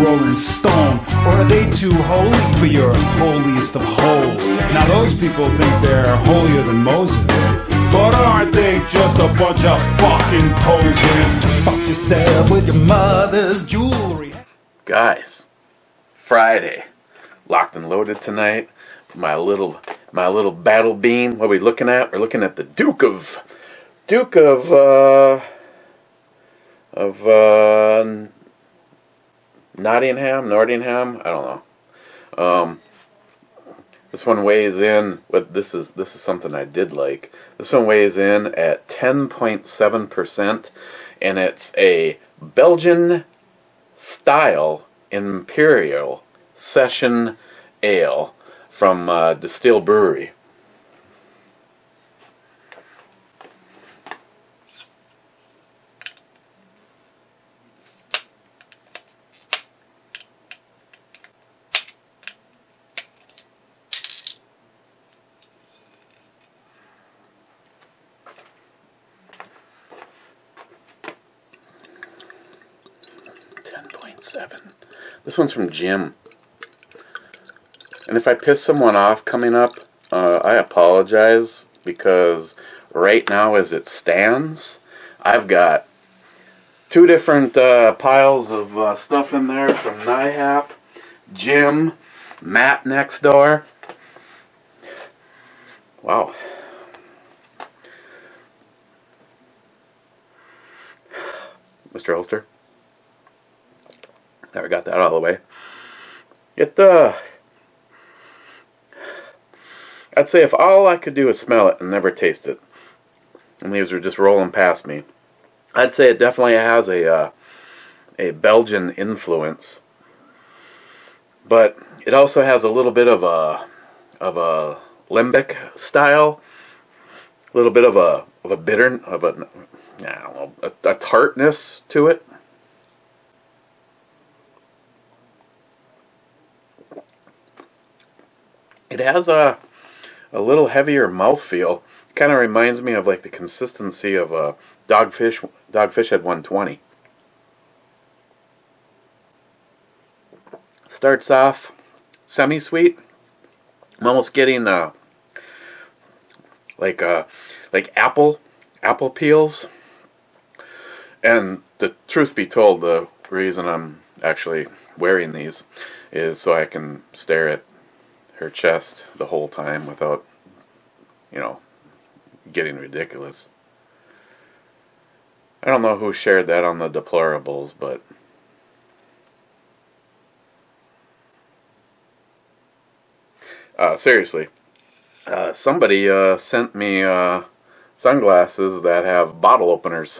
rolling stone? Or are they too holy for your holiest of holes? Now those people think they're holier than Moses, but aren't they just a bunch of fucking posers? Fuck yourself with your mother's jewelry. Guys, Friday, locked and loaded tonight. My little battle bean. What are we looking at? We're looking at the Duke of Nottingham. I don't know. This one weighs in. But this is something I did like. This one weighs in at 10.7%, and it's a Belgian style imperial session ale from Distill Brewery. This one's from Jim. And if I piss someone off coming up, I apologize, because right now as it stands, I've got two different piles of stuff in there from NIHAP, Jim, Matt next door. Wow. Mr. Ulster. There, we got that out of the way. I'd say if all I could do is smell it and never taste it, and these are just rolling past me, I'd say it definitely has a Belgian influence, but it also has a little bit of a limbic style, a little bit of a bitter, I don't know, a tartness to it. It has a little heavier mouthfeel. Kind of reminds me of like the consistency of a Dogfish Head 120. Starts off semi-sweet. I'm almost getting like apple peels. And the truth be told, the reason I'm actually wearing these is so I can stare at her chest the whole time without, getting ridiculous. I don't know who shared that on the deplorables, but seriously, somebody sent me sunglasses that have bottle openers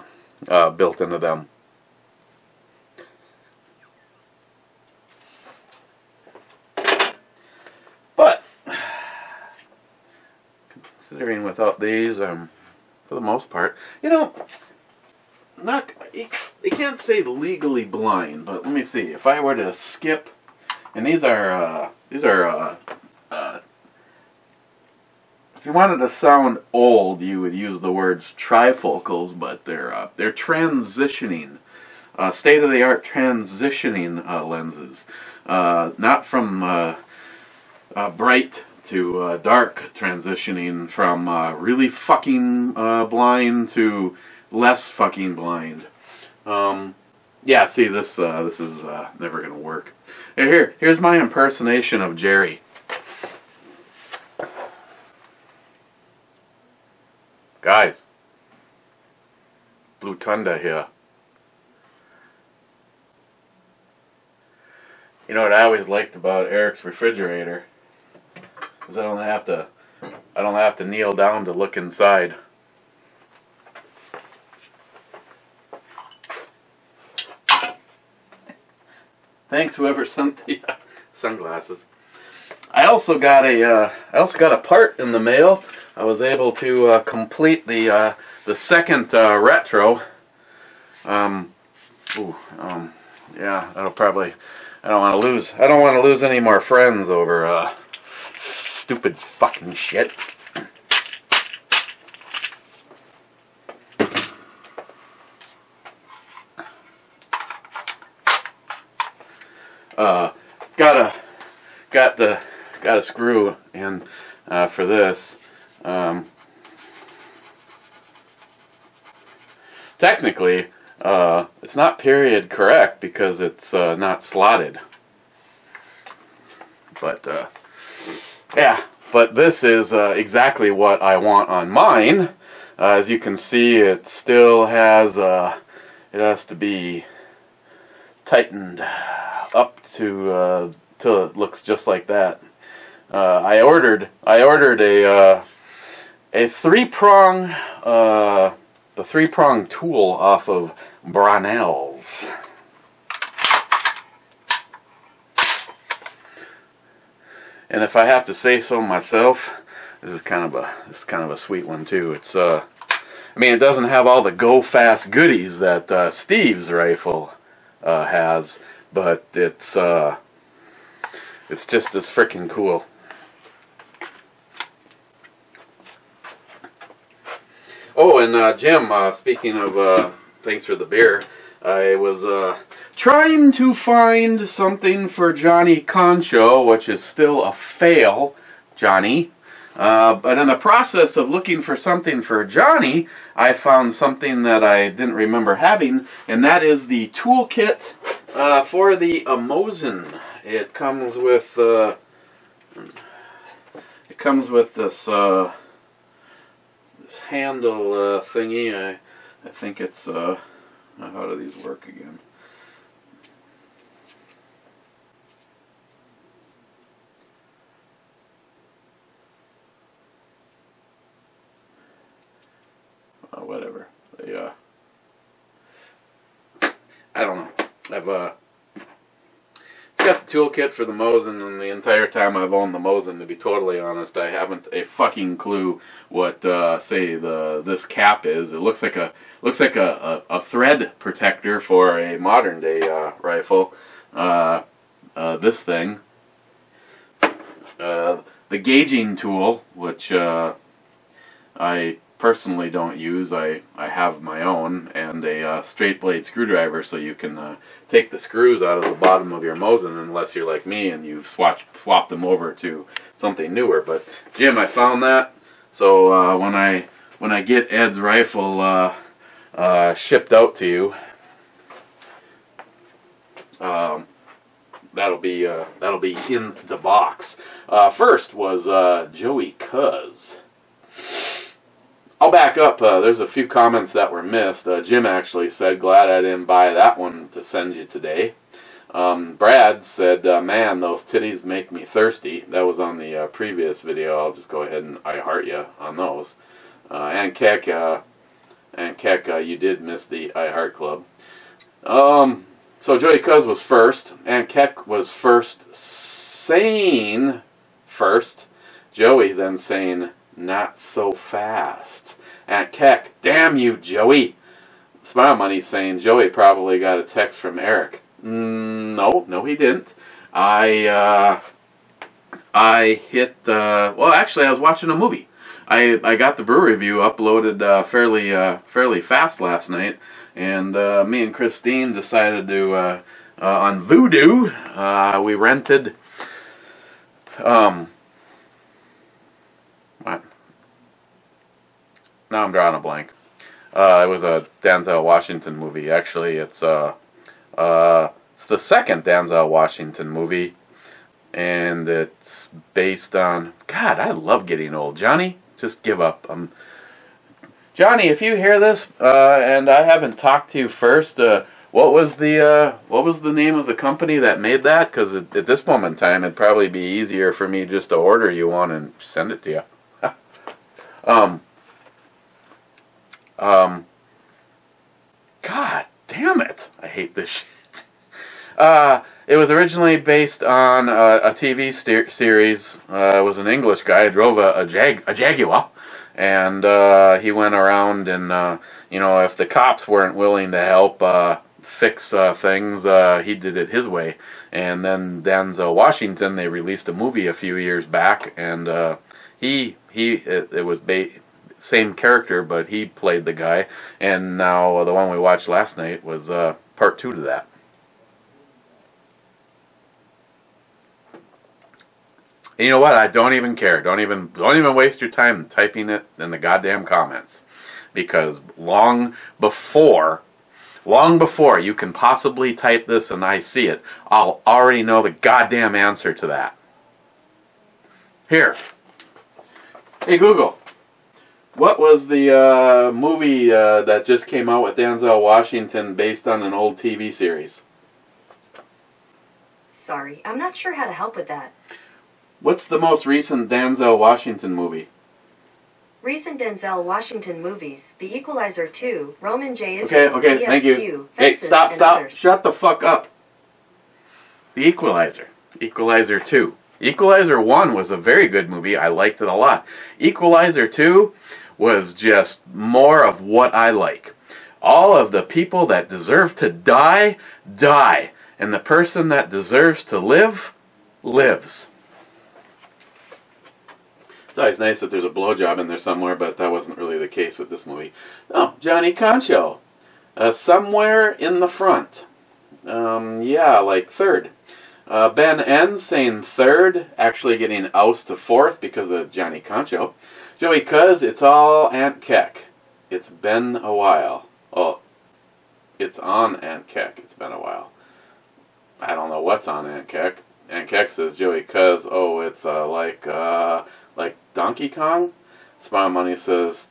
built into them. Considering without these, for the most part, you can't say legally blind, but let me see. If I were to skip, and these are if you wanted to sound old, you would use the words trifocals, but they're transitioning, state-of-the-art transitioning lenses, not from bright to dark, transitioning from really fucking blind to less fucking blind. Yeah, see, this is never gonna work. Here's my impersonation of Jerry. Guys, Blue Tunda here. You know what I always liked about Eric's refrigerator? Because I don't have to kneel down to look inside. Thanks, whoever sent the sunglasses. I also got a part in the mail. I was able to complete the second retro. Yeah, that'll probably. I don't want to lose any more friends over stupid fucking shit. got a screw in for this. Technically, it's not period correct because it's not slotted. But yeah, but this is exactly what I want on mine. As you can see, it still has it has to be tightened up to till it looks just like that. I ordered a three-prong the three-prong tool off of Brownells. And if I have to say so myself, this is kind of a sweet one too. It's I mean, it doesn't have all the go fast goodies that Steve's rifle has, but it's just as frickin' cool. Oh, and Jim, speaking of thanks for the beer, I was trying to find something for Johnny Concho, which is still a fail, Johnny. But in the process of looking for something for Johnny, I found something that I didn't remember having, and that is the toolkit for the Mosin. It comes with this handle thingy. I think it's how do these work again? Whatever. I don't know. It's got the toolkit for the Mosin, and the entire time I've owned the Mosin, to be totally honest, I haven't a fucking clue what say this cap is. It looks like a thread protector for a modern day rifle. This thing, the gauging tool, which I personally don't use. I have my own, and a straight blade screwdriver, so you can take the screws out of the bottom of your Mosin, unless you're like me and you've swapped them over to something newer. But Jim, I found that, so when I get Ed's rifle shipped out to you, that'll be in the box. First was Joey Cuz. I'll back up. There's a few comments that were missed. Jim actually said, glad I didn't buy that one to send you today. Brad said, man, those titties make me thirsty. That was on the previous video. I'll just go ahead and I heart you on those. And Keck, you did miss the I Heart Club. So Joey Cuz was first, and Keck was first, saying first. Joey then saying, not so fast. Aunt Keck, damn you, Joey. Smile Money saying Joey probably got a text from Eric. No, he didn't. I hit. Well, actually, I was watching a movie. I got the brew review uploaded fairly fast last night, and me and Christine decided to on Voodoo. We rented. Now I'm drawing a blank. It was a Denzel Washington movie. Actually, it's the second Denzel Washington movie, and it's based on. God, I love getting old. Johnny, just give up. Johnny, if you hear this, and I haven't talked to you first, what was the name of the company that made that? Because at this moment in time, it'd probably be easier for me just to order you one and send it to you. God damn it! I hate this shit. It was originally based on a TV series. It was an English guy, drove a Jaguar, and he went around and you know, if the cops weren't willing to help fix things, he did it his way. And then Denzel Washington, they released a movie a few years back, and it was same character, but he played the guy, and now the one we watched last night was part 2 to that. And you know what? I don't even care. Don't even waste your time typing it in the goddamn comments, because long before you can possibly type this and I see it, I'll already know the goddamn answer to that. Here. Hey Google, what was the movie that just came out with Denzel Washington based on an old TV series? Sorry, I'm not sure how to help with that. What's the most recent Denzel Washington movie? Recent Denzel Washington movies: The Equalizer 2, Roman J. Okay, thank you. Hey, stop. Shut the fuck up. The Equalizer. Equalizer 2. Equalizer 1 was a very good movie. I liked it a lot. Equalizer 2 was just more of what I like. All of the people that deserve to die, die. And the person that deserves to live, lives. It's always nice that there's a blowjob in there somewhere, but that wasn't really the case with this movie. Oh, Johnny Concho. Somewhere in the front. Yeah, like third. Ben N saying third, actually getting ousted to fourth because of Johnny Concho. Joey Cuz, it's all Aunt Keck. It's been a while. Oh, it's on Aunt Keck. It's been a while. I don't know what's on Aunt Keck. Aunt Keck says Joey Cuz, oh, it's like Donkey Kong. Smile Money says,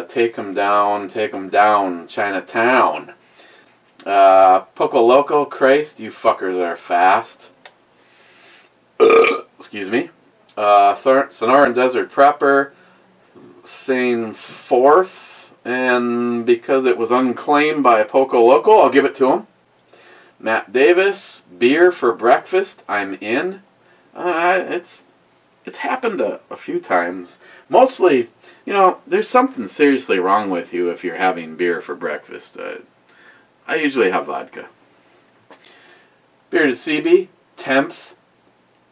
take him down, Chinatown. Poco Loco, Christ, you fuckers are fast. Excuse me. Sonoran Desert Prepper saying fourth, and because it was unclaimed by Poco Loco, I'll give it to him. Matt Davis, beer for breakfast, I'm in. It's happened a few times. Mostly, you know, there's something seriously wrong with you if you're having beer for breakfast. I usually have vodka. Bearded CB, 10th.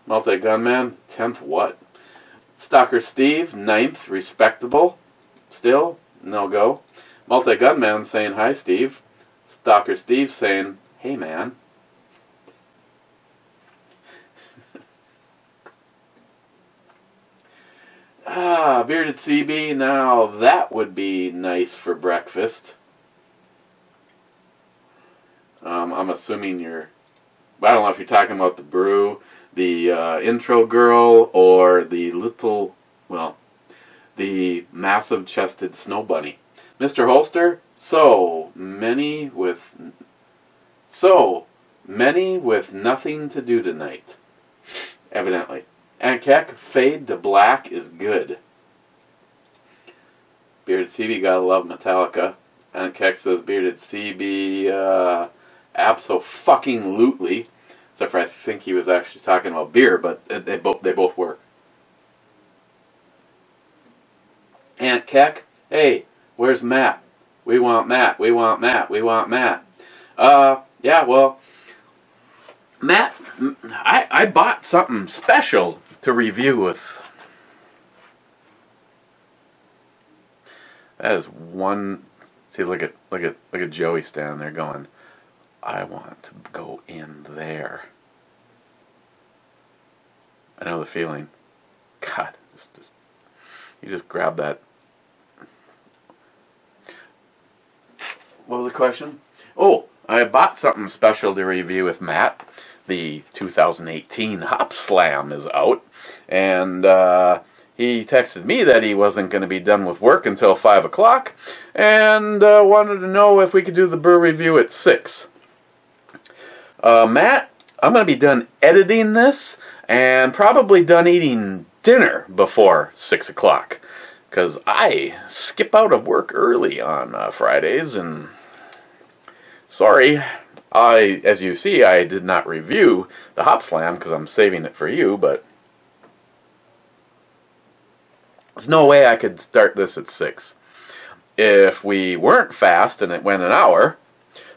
Multi-Gunman, 10th what? Stalker Steve, 9th, respectable. Still, no go. Multi-Gunman saying hi Steve. Stalker Steve saying, hey man. Bearded CB, now that would be nice for breakfast. I'm assuming I don't know if you're talking about the brew, the intro girl, or the the massive chested snow bunny. Mr. Holster, so many with nothing to do tonight. Evidently. Aunt Keck, fade to black is good. Bearded CB, gotta love Metallica. Aunt Keck says Bearded CB, abso-fucking-lutely. Except for I think he was actually talking about beer, but they both work. Aunt Keck, hey, where's Matt? We want Matt. Yeah, well, Matt, I bought something special to review with. That is one. See, look at Joey standing there going, I want to go in there. I know the feeling. God, you just grab that. What was the question? Oh, I bought something special to review with Matt. The 2018 Hop Slam is out, and he texted me that he wasn't going to be done with work until 5 o'clock, and wanted to know if we could do the brew review at 6. Matt, I'm going to be done editing this, and probably done eating dinner before 6 o'clock, because I skip out of work early on Fridays, and sorry, as you see, I did not review the Hop Slam because I'm saving it for you, but there's no way I could start this at 6. If we weren't fast and it went an hour,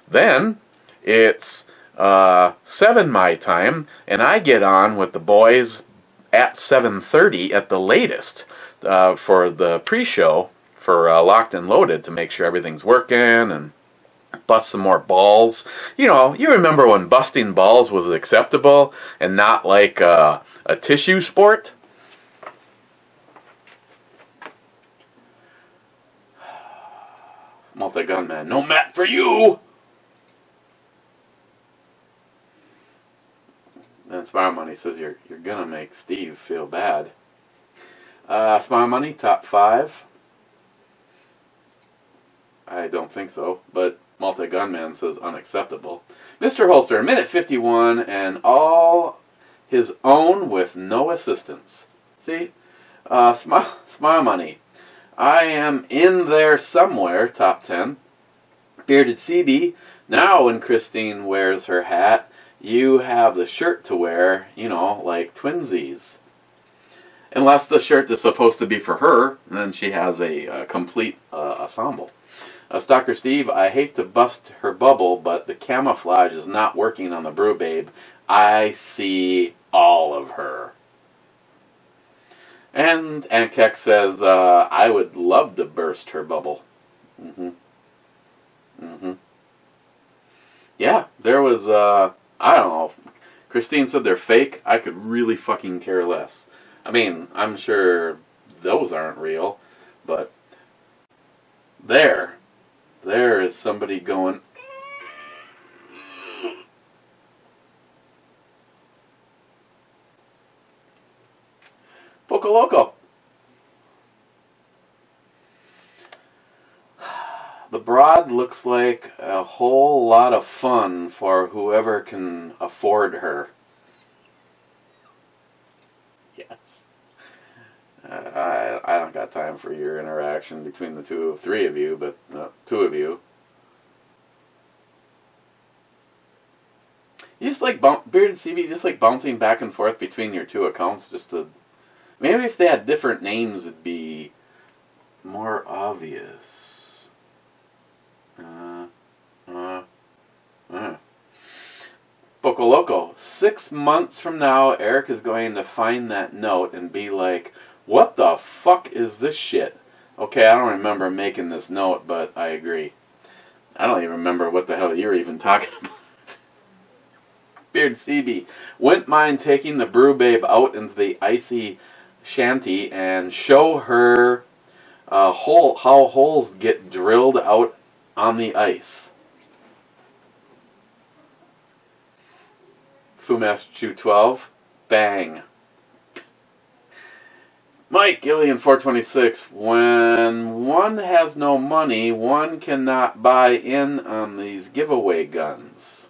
then it's 7 my time, and I get on with the boys at 7:30 at the latest for the pre-show for Locked and Loaded to make sure everything's working and bust some more balls. You know, you remember when busting balls was acceptable and not like a tissue sport? Multi-gunman, no mat for you! And Smile Money says you're gonna make Steve feel bad. Smile Money, top 5. I don't think so, but Multi-Gunman says unacceptable. Mr. Holster, minute 51, and all his own with no assistance. See? Smile Money. I am in there somewhere, top 10. Bearded CB. Now when Christine wears her hat, you have the shirt to wear, you know, like twinsies. Unless the shirt is supposed to be for her, then she has a complete ensemble. Stalker Steve, I hate to bust her bubble, but the camouflage is not working on the Brew Babe. I see all of her. And Ankek says, I would love to burst her bubble. Yeah, there was, I don't know. Christine said they're fake. I could really fucking care less. I mean, I'm sure those aren't real, but there is somebody going, Poco Loco. The broad looks like a whole lot of fun for whoever can afford her. Yes. I don't got time for your interaction between the three of you, but two of you. You just like Bearded CB, just like bouncing back and forth between your two accounts, just to maybe if they had different names, it'd be more obvious. Poco Loco. 6 months from now, Eric is going to find that note and be like, what the fuck is this shit? Okay, I don't remember making this note, but I agree. I don't even remember what the hell you're even talking about. Beard CB. Wouldn't mind taking the Brew Babe out into the icy shanty and show her how holes get drilled out on the ice. Fumaster 212. Bang. Mike Gillian 426. When one has no money, one cannot buy in on these giveaway guns.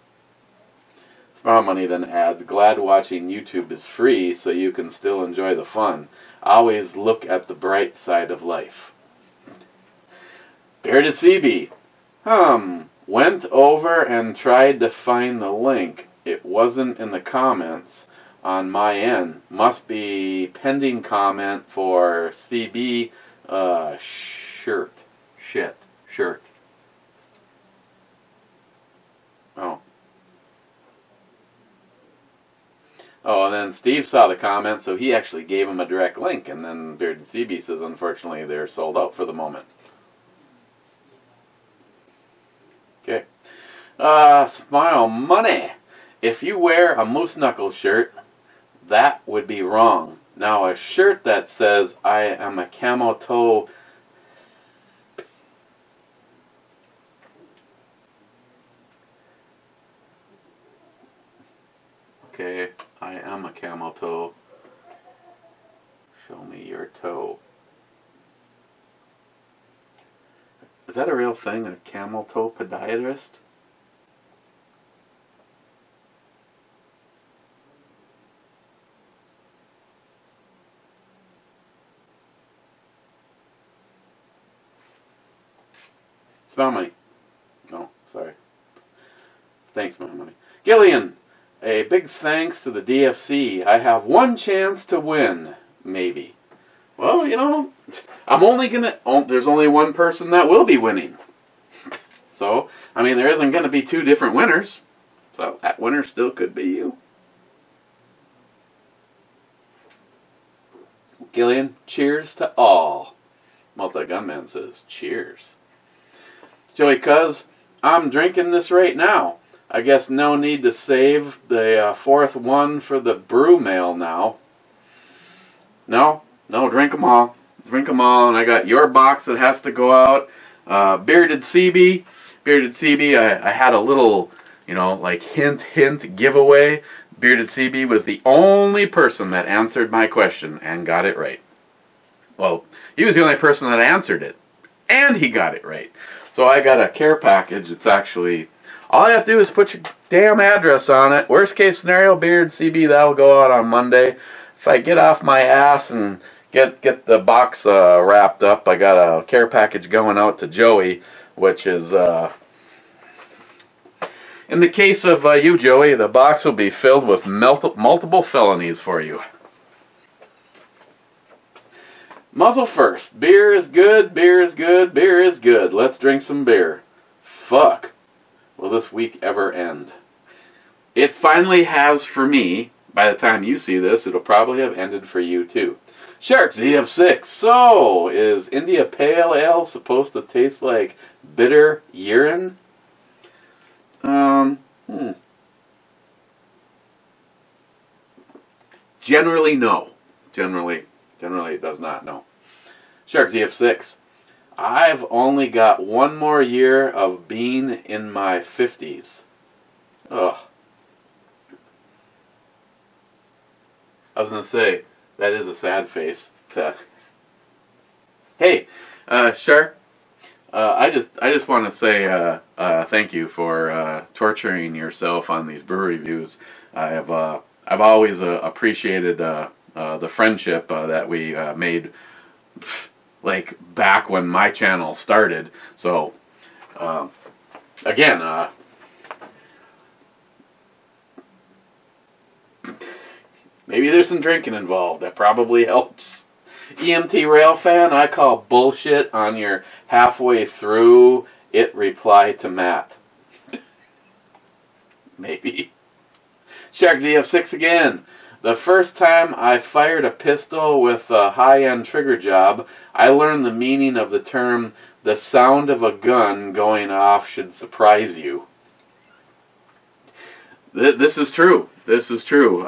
Smart Money then adds, glad watching YouTube is free so you can still enjoy the fun. Always look at the bright side of life. Bearded CB. Went over and tried to find the link. It wasn't in the comments on my end. Must be pending comment for CB shirt. Shirt. Oh. Oh, and then Steve saw the comment, so he actually gave him a direct link, and then Bearded CB says, unfortunately, they're sold out for the moment. Okay. Smile Money. If you wear a Moose Knuckle shirt, that would be wrong. Now, a shirt that says, I am a camo toe. Okay, I am a camel toe. Show me your toe. Is that a real thing, a camel toe podiatrist? Smile Money. No, sorry. Thanks, Smile Money. Gillian, a big thanks to the DFC. I have one chance to win, maybe. Well, you know, I'm only gonna. There's only one person that will be winning. So, I mean, there isn't gonna be two different winners. So that winner still could be you. Gillian, cheers to all. Multi-Gunman says, cheers. Joey Cuz, I'm drinking this right now. I guess no need to save the fourth one for the brew mail now. No, drink them all. Drink them all, and I got your box that has to go out. Bearded CB. I had a little, like hint giveaway. Bearded CB was the only person that answered my question and got it right. Well, he was the only person that answered it, and he got it right. So I got a care package. It's actually, all I have to do is put your damn address on it. Worst case scenario, Bearded CB, that'll go out on Monday. If I get off my ass and get the box wrapped up, I got a care package going out to Joey, which is, in the case of you, Joey, the box will be filled with multiple felonies for you. Muzzle first. Beer is good, beer is good, beer is good. Let's drink some beer. Fuck. Will this week ever end? It finally has for me. By the time you see this, it'll probably have ended for you too. Shark ZF6. So, is India Pale Ale supposed to taste like bitter urine? Generally, no. Generally it does not, no. Shark ZF6. I've only got one more year of being in my 50s. Ugh. I was going to say, that is a sad face. Hey, Shark, I just want to say thank you for torturing yourself on these brew reviews. I've always appreciated the friendship that we made, like back when my channel started. So again, maybe there's some drinking involved. That probably helps. EMT Railfan, I call bullshit on your halfway through it reply to Matt. Maybe. Shark ZF6 again. The first time I fired a pistol with a high-end trigger job, I learned the meaning of the term, the sound of a gun going off should surprise you. This is true. This is true.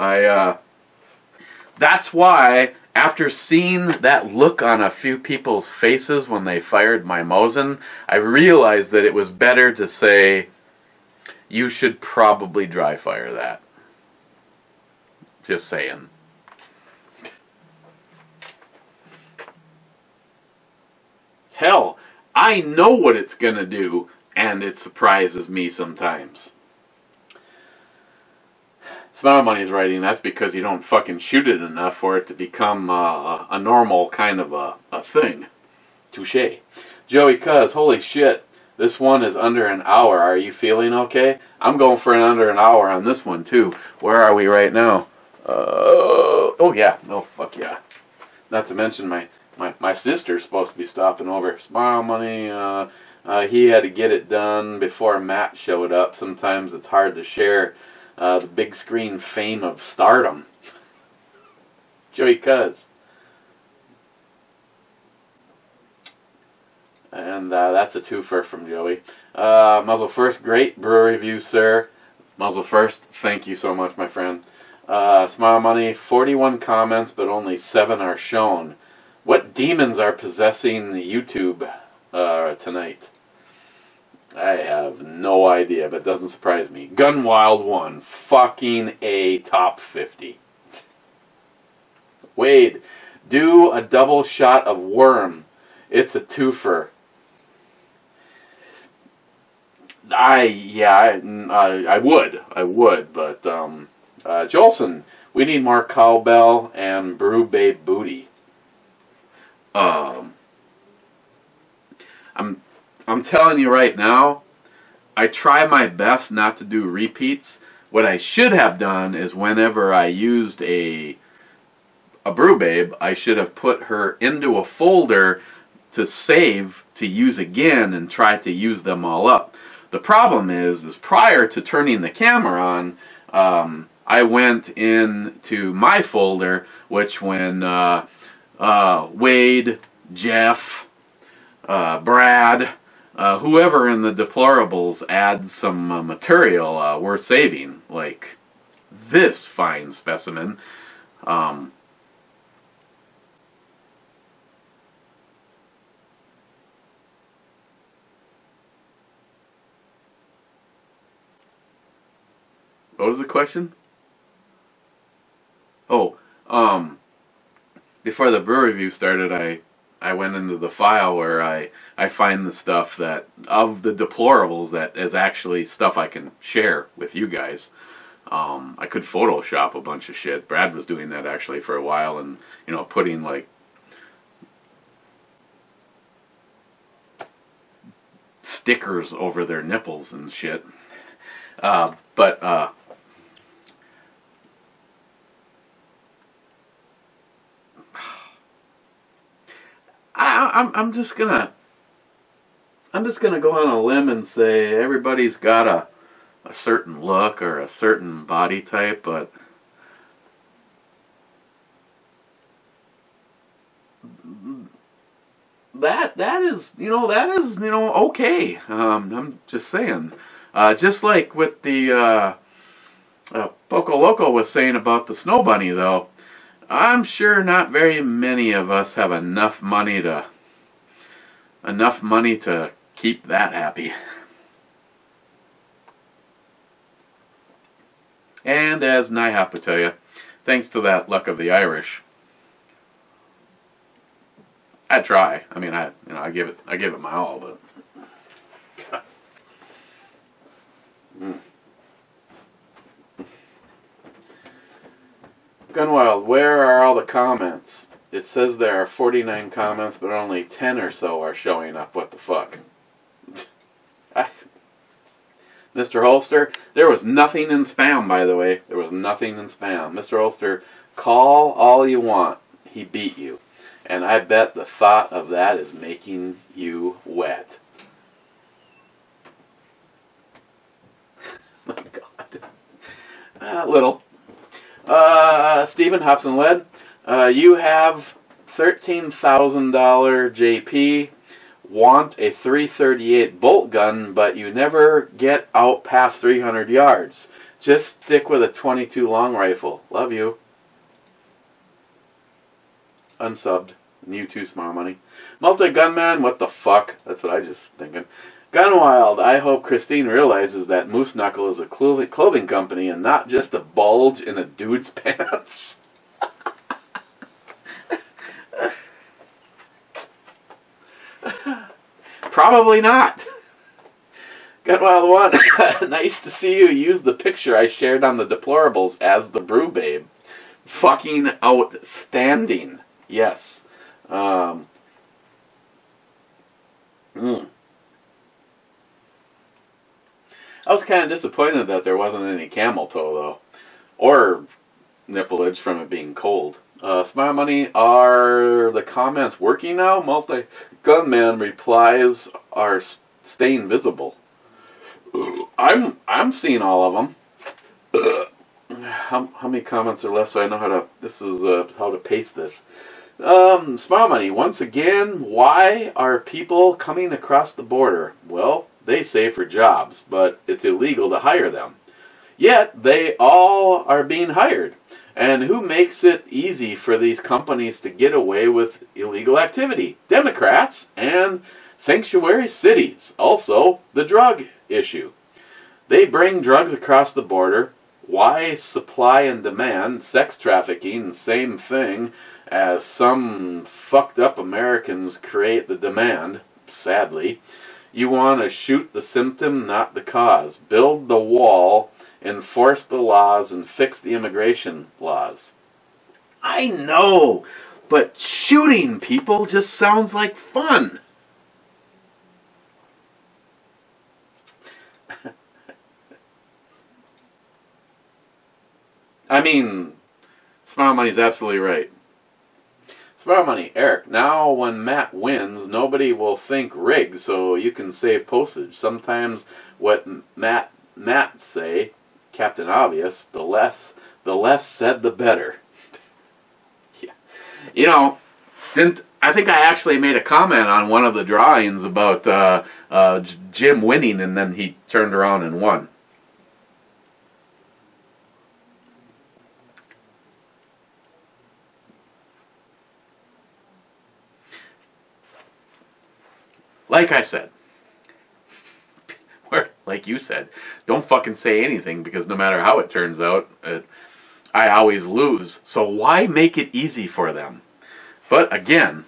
That's why, after seeing that look on a few people's faces when they fired my Mosin, I realized that it was better to say, you should probably dry fire that. Just saying. Hell, I know what it's gonna do, and it surprises me sometimes. Smile Money's writing, that's because you don't fucking shoot it enough for it to become a normal kind of a thing. Touche. Joey Cuz, holy shit, this one is under an hour. Are you feeling okay? I'm going for under an hour on this one too. Where are we right now? Oh yeah, no, fuck yeah. Not to mention my sister's supposed to be stopping over. Smile Money, he had to get it done before Matt showed up. Sometimes it's hard to share the big screen fame of stardom. Joey Cuz. And that's a twofer from Joey. Muzzle First, great brew review, sir. Muzzle First, thank you so much, my friend. Smile Money, 41 comments, but only 7 are shown. What demons are possessing YouTube tonight? I have no idea, but it doesn't surprise me. Gunwild 1, fucking A, top 50. Wade, do a double shot of Worm. It's a twofer. I would, but Jolson, we need more cowbell and brew babe booty. I'm telling you right now, I try my best not to do repeats. What I should have done is whenever I used a brew babe, I should have put her into a folder to save to use again and try to use them all up. The problem is prior to turning the camera on, I went into my folder, which when Wade, Jeff, Brad, whoever in the deplorables adds some material worth saving, like this fine specimen. What was the question? Oh, before the brew review started, I went into the file where I find the stuff that, of the deplorables, that is actually stuff I can share with you guys. I could Photoshop a bunch of shit. Brad was doing that actually for a while, and, you know, putting like stickers over their nipples and shit. I'm just gonna go on a limb and say everybody's got a certain look or a certain body type, but that is okay. I'm just saying, just like with the Poco Loco was saying about the snow bunny, though. I'm sure not very many of us have enough money to keep that happy. And as Nihop would tell you, thanks to that luck of the Irish, I try. I mean, I give it my all, but. Gunwild, where are all the comments? It says there are 49 comments, but only 10 or so are showing up. What the fuck? Mr. Holster, there was nothing in spam, by the way. There was nothing in spam. Mr. Holster, call all you want. He beat you. And I bet the thought of that is making you wet. My God. Little. Stephen Hobson Led, you have $13,000 JP, want a .338 bolt gun, but you never get out past 300 yards. Just stick with a .22 long rifle. Love you. Unsubbed. You too, Smart Money. Multi-gunman, what the fuck? That's what I just thinking. Gunwild, I hope Christine realizes that Moose Knuckle is a clothing company and not just a bulge in a dude's pants. Probably not. Gunwild 1, nice to see you use the picture I shared on the deplorables as the brew babe. Fucking outstanding. Yes. I was kind of disappointed that there wasn't any camel toe, though. Or nippleage from it being cold. Smile Money, are the comments working now? Multi-Gunman replies are staying visible. I'm seeing all of them. How many comments are left so I know how to... This is how to paste this. Smile Money, once again, why are people coming across the border? Well, they say for jobs, but it's illegal to hire them. Yet, they all are being hired. And who makes it easy for these companies to get away with illegal activity? Democrats and sanctuary cities. Also, the drug issue. They bring drugs across the border. Why supply and demand? Sex trafficking, same thing as some fucked up Americans create the demand, sadly. You want to shoot the symptom, not the cause. Build the wall, enforce the laws, and fix the immigration laws. I know, but shooting people just sounds like fun. I mean, Smile Money's absolutely right. Smile Money, Eric, now when Matt wins, nobody will think rigged, so you can save postage. Sometimes what Matt say, Captain Obvious, the less said the better. Yeah. You know, I think I actually made a comment on one of the drawings about Jim winning, and then he turned around and won. Like I said, like you said, don't fucking say anything, because no matter how it turns out, I always lose. So why make it easy for them? But again,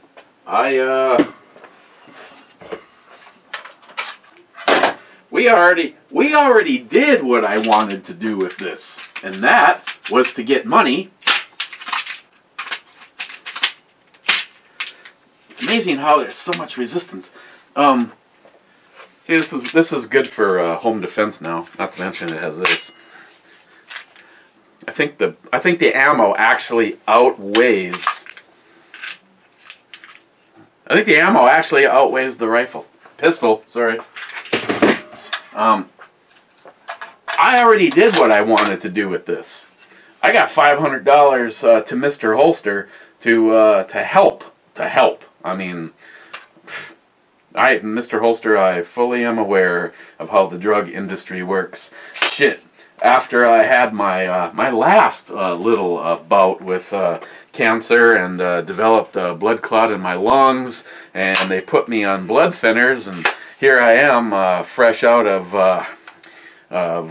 we already did what I wanted to do with this, and that was to get money. It's amazing how there's so much resistance. See, this is good for home defense now. Not to mention it has this. I think the ammo actually outweighs. I think the ammo actually outweighs the rifle. Pistol, sorry. I already did what I wanted to do with this. I got $500 to Mr. Holster to help. I mean, Mr. Holster, I fully am aware of how the drug industry works. Shit. After I had my my last little bout with cancer and developed a blood clot in my lungs, and they put me on blood thinners, and here I am, fresh out of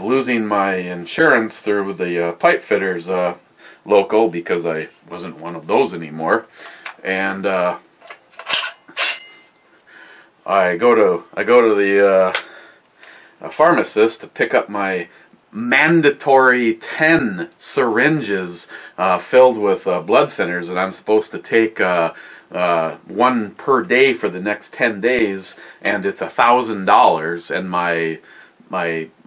losing my insurance through the pipe fitters local, because I wasn't one of those anymore, and I go to the pharmacist to pick up my mandatory 10 syringes filled with blood thinners, and I'm supposed to take one per day for the next 10 days, and it's $1,000, and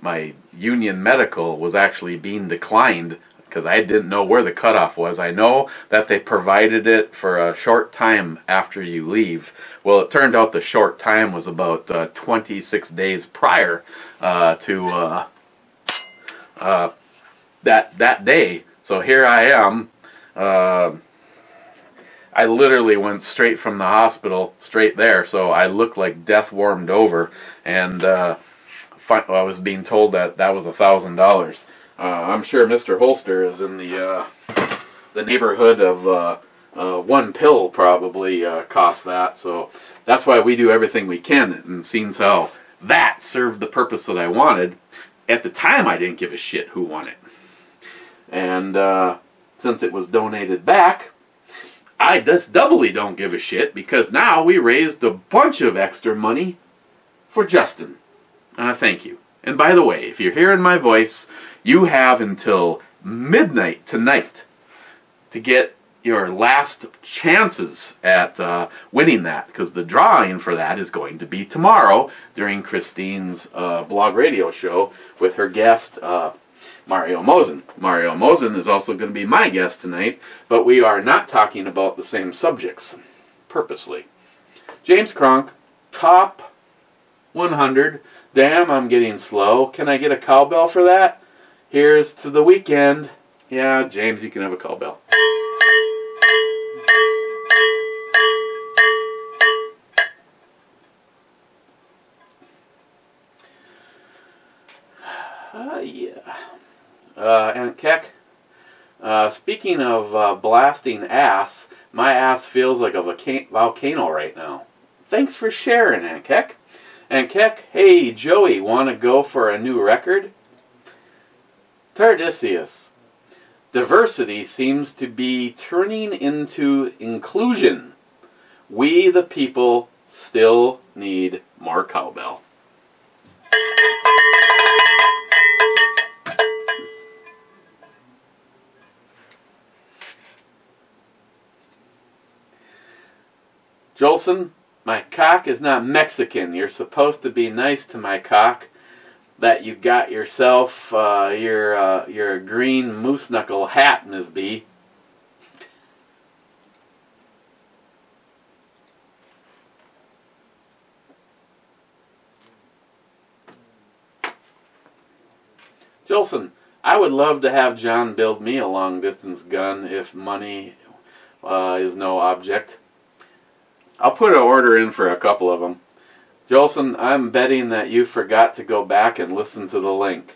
my Union Medical was actually being declined because I didn't know where the cutoff was. I know that they provided it for a short time after you leave. Well, it turned out the short time was about 26 days prior to that day. So here I am. I literally went straight from the hospital, straight there, so I looked like death warmed over, and I was being told that that was $1,000. I'm sure Mr. Holster is in the neighborhood of one pill probably cost that, so that's why we do everything we can, and seems how that served the purpose that I wanted. At the time, I didn't give a shit who won it. And since it was donated back, I just doubly don't give a shit, because now we raised a bunch of extra money for Justin. And I thank you. And by the way, if you're hearing my voice, you have until midnight tonight to get your last chances at winning that, because the drawing for that is going to be tomorrow during Christine's blog radio show with her guest Mario Mosen. Mario Mosen is also going to be my guest tonight, but we are not talking about the same subjects, purposely. James Kronk, top 100. Damn, I'm getting slow. Can I get a cowbell for that? Here's to the weekend. Yeah, James, you can have a cowbell. Yeah. And Keck, speaking of blasting ass, my ass feels like a volcano right now. Thanks for sharing, Aunt Keck. And Keck, hey, Joey, want to go for a new record? Tardisius. Diversity seems to be turning into inclusion. We, the people, still need more cowbell. Jolson, my cock is not Mexican. You're supposed to be nice to my cock. That you got yourself your green moose knuckle hat, Ms. B. Jolson, I would love to have John build me a long-distance gun if money is no object. I'll put an order in for a couple of them. Jolson, I'm betting that you forgot to go back and listen to the link.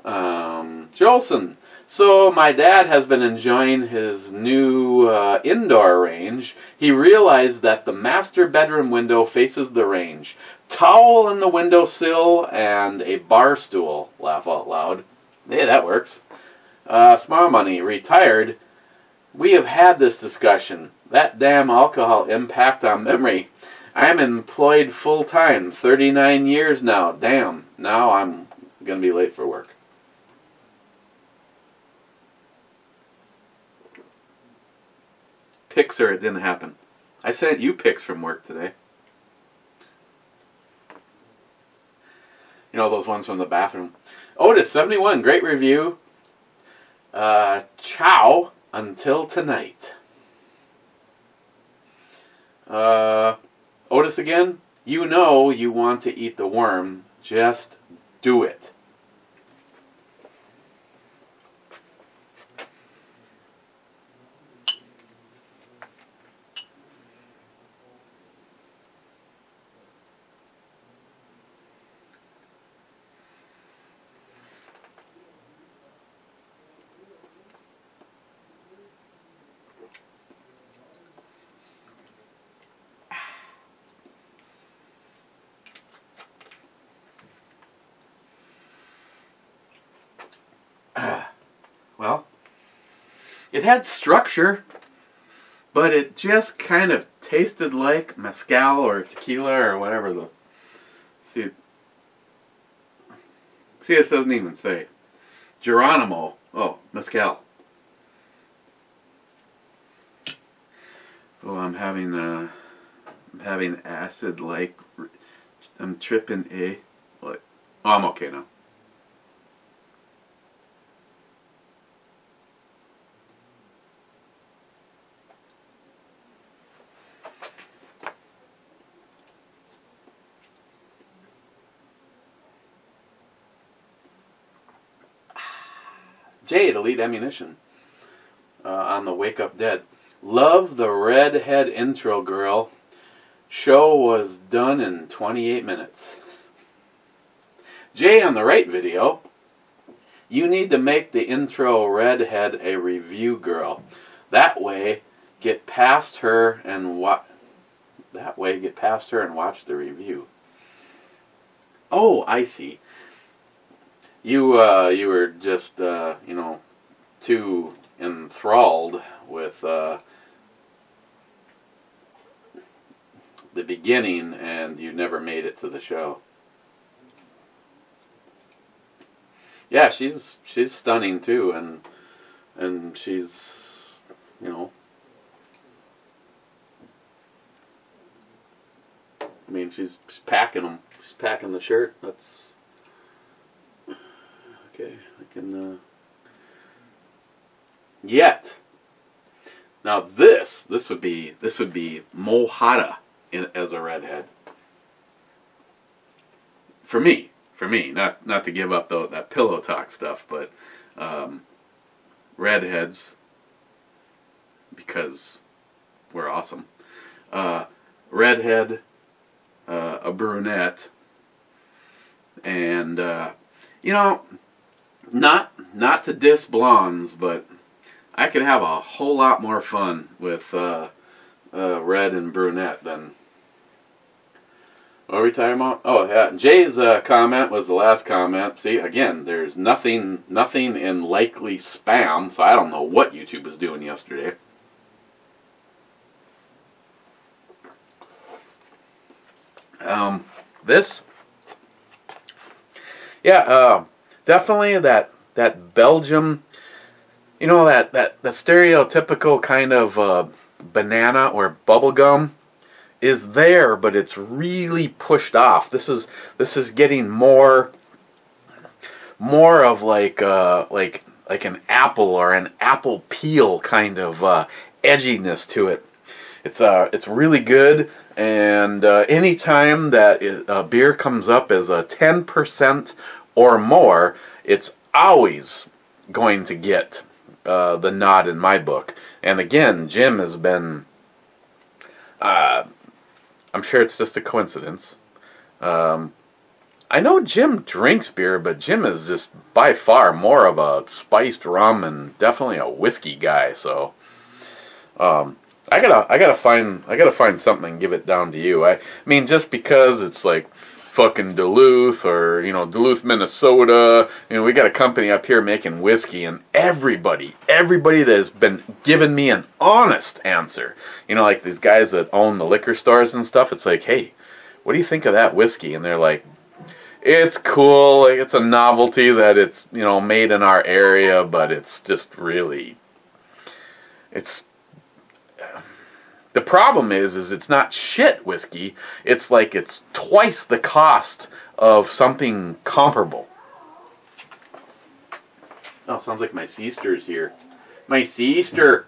Jolson, so my dad has been enjoying his new indoor range. He realized that the master bedroom window faces the range. Towel in the windowsill and a bar stool. Laugh out loud. Hey, that works. Small Money, retired. We have had this discussion. That damn alcohol impact on memory. I'm employed full-time, 39 years now. Damn, now I'm going to be late for work. Pics or it didn't happen. I sent you pics from work today. You know, those ones from the bathroom. Otis, 71, great review. Ciao until tonight. Otis again, you know you want to eat the worm. Just do it. Well, it had structure, but it just kind of tasted like mezcal or tequila or whatever the... See, this doesn't even say. Geronimo. Oh, mezcal. Oh, I'm having acid like... I'm tripping a... Like, oh, I'm okay now. Jade, Elite Ammunition, on the Wake Up Dead. Love the redhead intro, girl. Show was done in 28 minutes. Jay on the right video. You need to make the intro redhead a review girl. That way, get past her and watch the review. Oh, I see. You were just, you know, too enthralled with the beginning, and you never made it to the show. Yeah, she's stunning too, and she's, you know, I mean, she's packing them. She's packing the shirt. That's. Okay, I can, Yet. Now this would be Mohada as a redhead. For me, not to give up that pillow talk stuff, but redheads, because we're awesome. Redhead, a brunette, and you know. Not to diss blondes, but I could have a whole lot more fun with red and brunette than... What are we talking about? Oh, yeah. Jay's comment was the last comment. See, again, there's nothing in likely spam, so I don't know what YouTube was doing yesterday. This... Yeah, definitely that Belgium, you know, that stereotypical kind of banana or bubble gum is there, but it's really pushed off. This is getting more of like an apple or an apple peel kind of edginess to it. It's really good, and anytime that a beer comes up as a 10% or more, it's always going to get the nod in my book. And again, Jim has been I'm sure it's just a coincidence. I know Jim drinks beer, but Jim is just by far more of a spiced rum and definitely a whiskey guy. So, I gotta find something and give it down to you. I mean, just because it's like fucking Duluth or Duluth, Minnesota, we got a company up here making whiskey, and everybody that has been giving me an honest answer, like these guys that own the liquor stores and stuff. It's like, hey, what do you think of that whiskey? And they're like, it's cool, like it's a novelty that it's made in our area, but it's just really, the problem is it's not shit whiskey. It's like it's twice the cost of something comparable. Oh, sounds like my sister's here. My sister.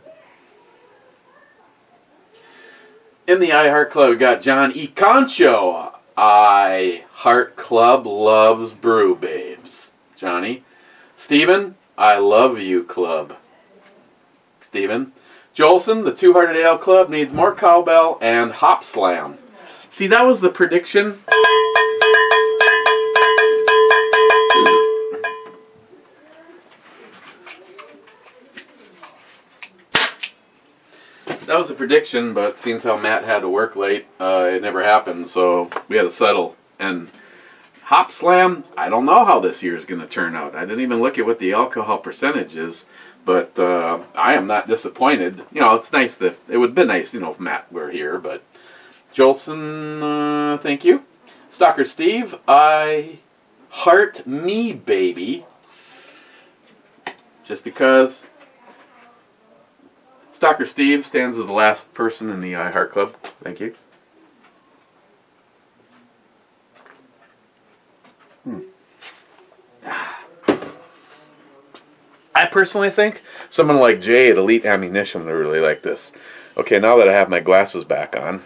In the iHeart Club, we got John E. Concho. iHeart Club loves brew babes. Johnny. Stephen, I love you club. Stephen. Jolson, the Two-Hearted Ale Club needs more cowbell and hop slam. See, that was the prediction. That was the prediction, but seeing how Matt had to work late, it never happened, so we had to settle. And hop slam, I don't know how this year is going to turn out. I didn't even look at what the alcohol percentage is. But I am not disappointed. It's nice that it would be nice, if Matt were here. But Jolson, thank you. Stalker Steve, I heart me baby. Just because Stalker Steve stands as the last person in the iHeart Club. Thank you. I personally think someone like Jay at Elite Ammunition would really like this. Okay, now that I have my glasses back on.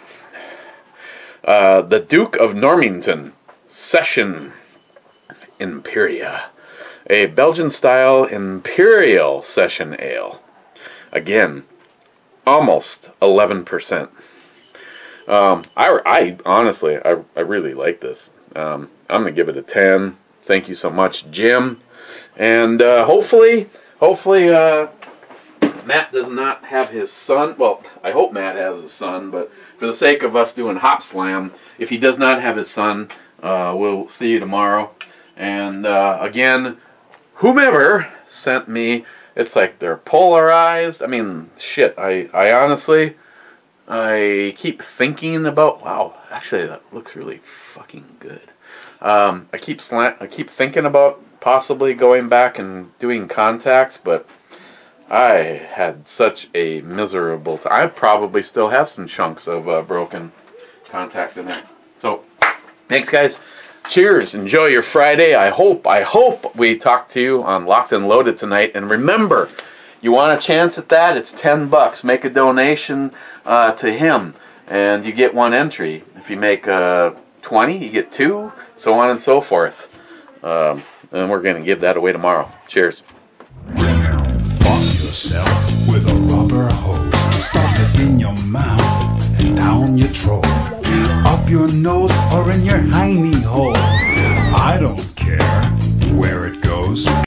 The Duke of Normington Session Imperia. A Belgian-style Imperial Session Ale. Again, almost 11%. I honestly, I really like this. I'm going to give it a 10. Thank you so much, Jim. And hopefully Matt does not have his son. Well, I hope Matt has a son, but for the sake of us doing Hop Slam, if he does not have his son, we'll see you tomorrow. And again, whomever sent me, it's like they're polarized. I mean, shit, I honestly, I keep thinking about, wow, actually that looks really fucking good. I keep thinking about possibly going back and doing contacts, but I had such a miserable time. I probably still have some chunks of broken contact in there. So, thanks guys. Cheers. Enjoy your Friday. I hope we talk to you on Locked and Loaded tonight. And remember, you want a chance at that? It's $10. Make a donation to him, and you get one entry. If you make 20, you get 2, so on and so forth. And we're going to give that away tomorrow. Cheers. Fuck yourself with a rubber hose. Stuff it in your mouth and down your throat. Up your nose or in your hiney hole. I don't care where it